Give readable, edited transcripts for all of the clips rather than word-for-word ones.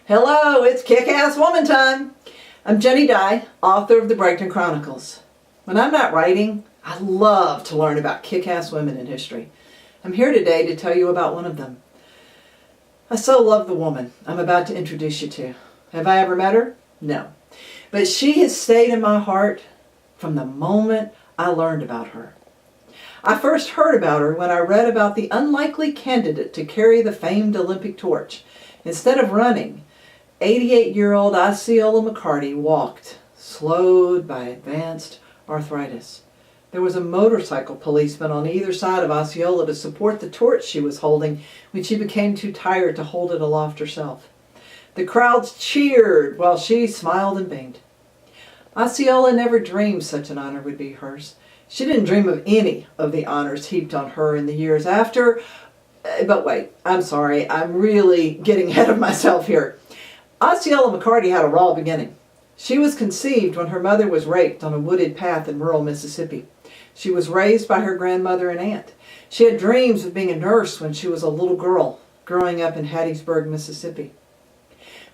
Hello, it's Kick-Ass Woman time. I'm Jenny Dye, author of the Brighton Chronicles. When I'm not writing, I love to learn about kick-ass women in history. I'm here today to tell you about one of them. I so love the woman I'm about to introduce you to. Have I ever met her? No. But she has stayed in my heart from the moment I learned about her. I first heard about her when I read about the unlikely candidate to carry the famed Olympic torch. Instead of running, 88-year-old Osceola McCarty walked, slowed by advanced arthritis. There was a motorcycle policeman on either side of Osceola to support the torch she was holding when she became too tired to hold it aloft herself. The crowds cheered while she smiled and beamed. Osceola never dreamed such an honor would be hers. She didn't dream of any of the honors heaped on her in the years after. But wait, I'm sorry, I'm really getting ahead of myself here. Osceola McCarty had a raw beginning. She was conceived when her mother was raped on a wooded path in rural Mississippi. She was raised by her grandmother and aunt. She had dreams of being a nurse when she was a little girl, growing up in Hattiesburg, Mississippi.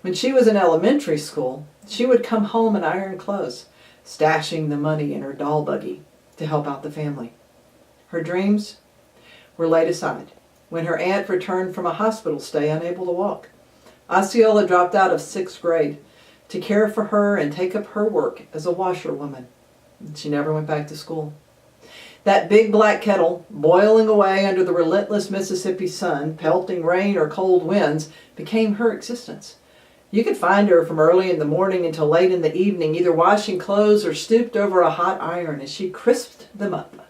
When she was in elementary school, she would come home and iron clothes, stashing the money in her doll buggy to help out the family. Her dreams were laid aside when her aunt returned from a hospital stay unable to walk. Osceola dropped out of 6th grade to care for her and take up her work as a washerwoman. She never went back to school. That big black kettle, boiling away under the relentless Mississippi sun, pelting rain or cold winds, became her existence. You could find her from early in the morning until late in the evening, either washing clothes or stooped over a hot iron as she crisped them up.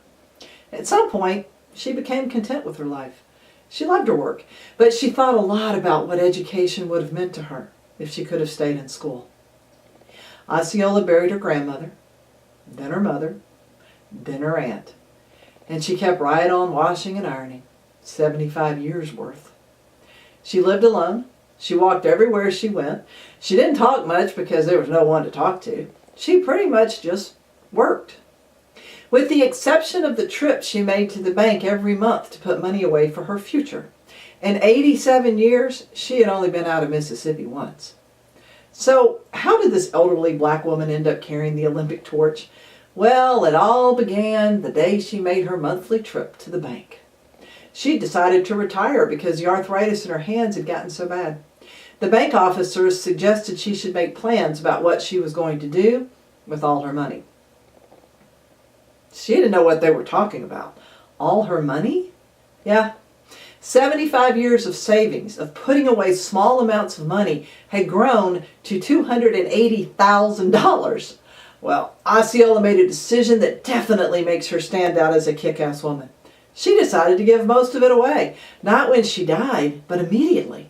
At some point, she became content with her life. She loved her work, but she thought a lot about what education would have meant to her if she could have stayed in school. Osceola buried her grandmother, then her mother, then her aunt, and she kept right on washing and ironing, 75 years worth. She lived alone. She walked everywhere she went. She didn't talk much because there was no one to talk to. She pretty much just worked. With the exception of the trip she made to the bank every month to put money away for her future. In 87 years, she had only been out of Mississippi once. So, how did this elderly black woman end up carrying the Olympic torch? Well, it all began the day she made her monthly trip to the bank. She decided to retire because the arthritis in her hands had gotten so bad. The bank officers suggested she should make plans about what she was going to do with all her money. She didn't know what they were talking about. All her money? Yeah. 75 years of savings, of putting away small amounts of money, had grown to $280,000. Well, Osceola made a decision that definitely makes her stand out as a kick-ass woman. She decided to give most of it away, not when she died, but immediately.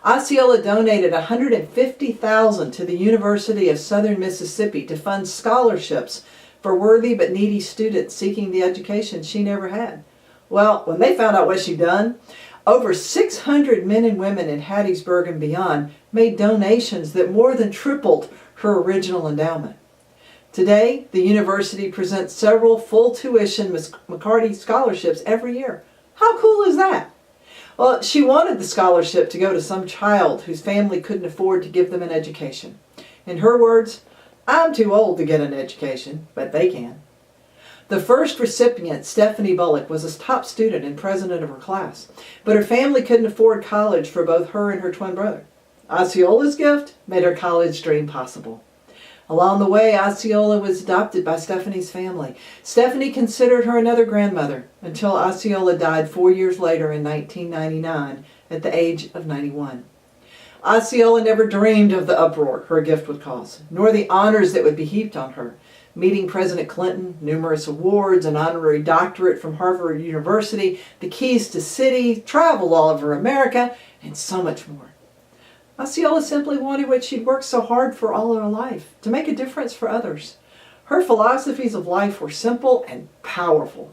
Osceola donated $150,000 to the University of Southern Mississippi to fund scholarships for worthy but needy students seeking the education she never had. Well, when they found out what she'd done, over 600 men and women in Hattiesburg and beyond made donations that more than tripled her original endowment. Today, the university presents several full-tuition McCarty scholarships every year. How cool is that? Well, she wanted the scholarship to go to some child whose family couldn't afford to give them an education. In her words, "I'm too old to get an education, but they can." The first recipient, Stephanie Bullock, was a top student and president of her class, but her family couldn't afford college for both her and her twin brother. Osceola's gift made her college dream possible. Along the way, Osceola was adopted by Stephanie's family. Stephanie considered her another grandmother until Osceola died 4 years later in 1999 at the age of 91. Osceola never dreamed of the uproar her gift would cause, nor the honors that would be heaped on her. Meeting President Clinton, numerous awards, an honorary doctorate from Harvard University, the keys to city, travel all over America, and so much more. Osceola simply wanted what she'd worked so hard for all her life, to make a difference for others. Her philosophies of life were simple and powerful.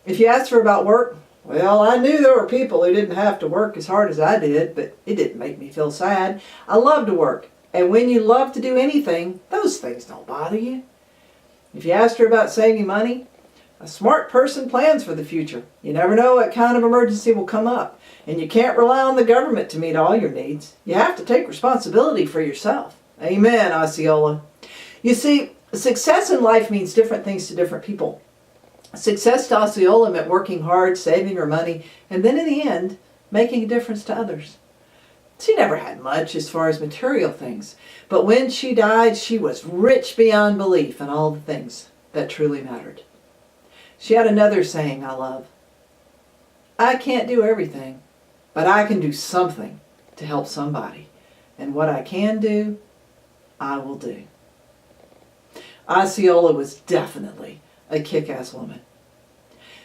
If you asked her about work, well, I knew there were people who didn't have to work as hard as I did, but it didn't make me feel sad. I love to work, and when you love to do anything, those things don't bother you. If you asked her about saving money, a smart person plans for the future. You never know what kind of emergency will come up. And you can't rely on the government to meet all your needs. You have to take responsibility for yourself. Amen, Osceola. You see, success in life means different things to different people. Success to Osceola meant working hard, saving her money, and then in the end, making a difference to others. She never had much as far as material things, but when she died, she was rich beyond belief in all the things that truly mattered. She had another saying I love. I can't do everything, but I can do something to help somebody. And what I can do, I will do. Osceola was definitely a kick-ass woman.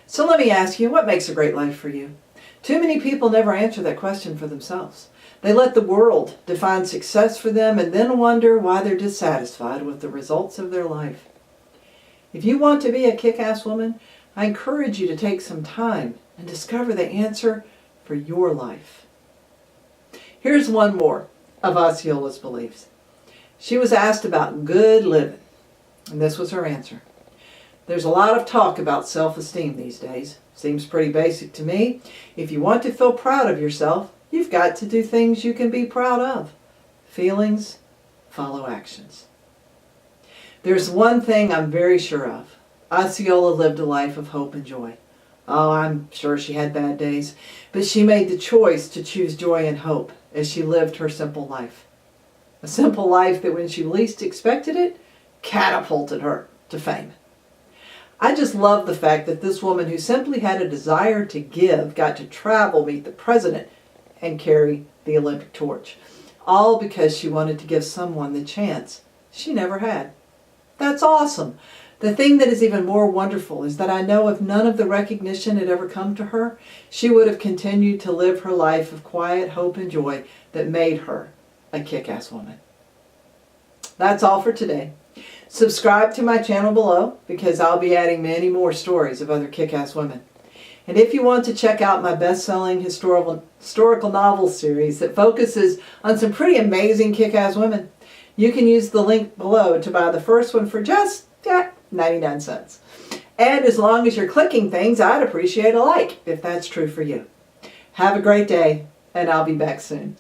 So let me ask you, what makes a great life for you? Too many people never answer that question for themselves. They let the world define success for them and then wonder why they're dissatisfied with the results of their life. If you want to be a kick-ass woman, I encourage you to take some time and discover the answer for your life. Here's one more of Osceola's beliefs. She was asked about good living, and this was her answer. There's a lot of talk about self-esteem these days. Seems pretty basic to me. If you want to feel proud of yourself, you've got to do things you can be proud of. Feelings follow actions. There's one thing I'm very sure of. Osceola lived a life of hope and joy. Oh, I'm sure she had bad days, but she made the choice to choose joy and hope as she lived her simple life. A simple life that when she least expected it, catapulted her to fame. I just love the fact that this woman who simply had a desire to give got to travel, meet the president, and carry the Olympic torch. All because she wanted to give someone the chance she never had. That's awesome. The thing that is even more wonderful is that I know if none of the recognition had ever come to her, she would have continued to live her life of quiet hope and joy that made her a kick-ass woman. That's all for today. Subscribe to my channel below because I'll be adding many more stories of other kick-ass women. And if you want to check out my best-selling historical novel series that focuses on some pretty amazing kick-ass women, you can use the link below to buy the first one for just 99 cents. And as long as you're clicking things, I'd appreciate a like if that's true for you. Have a great day, and I'll be back soon.